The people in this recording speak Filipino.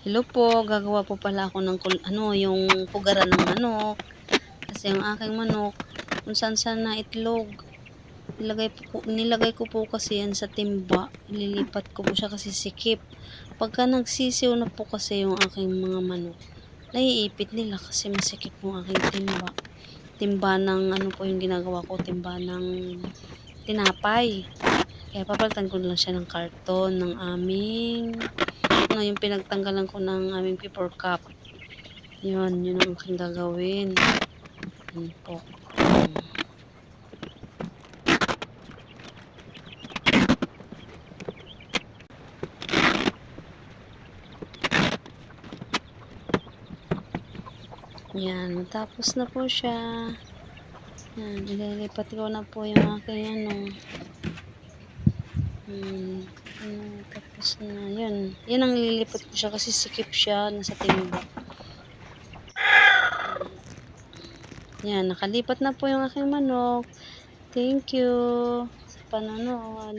Hello po, gagawa po pala ako ng yung pugaran ng manok. Kasi ang aking manok, kung saan-saan na itlog. Nilagay ko po kasi yan sa timba. Ililipat ko po siya kasi sikip. Pagka nagsisiw na po kasi yung aking mga manok, naiipit nila kasi masikip yung aking timba. Timba ng po yung ginagawa ko, timba ng tinapay. Kaya papalitan ko lang siya ng karton ng aming yung pinagtanggalan ko ng aming paper cup. Yun ang aking gagawin. Yun po. Yan, matapos na po siya. Yan, ililipat ko na po yung aking tapos na, yun. Yan ang ililipat ko siya kasi sikip siya, nasa timba. Yan, nakalipat na po yung aking manok. Thank you sa panonood.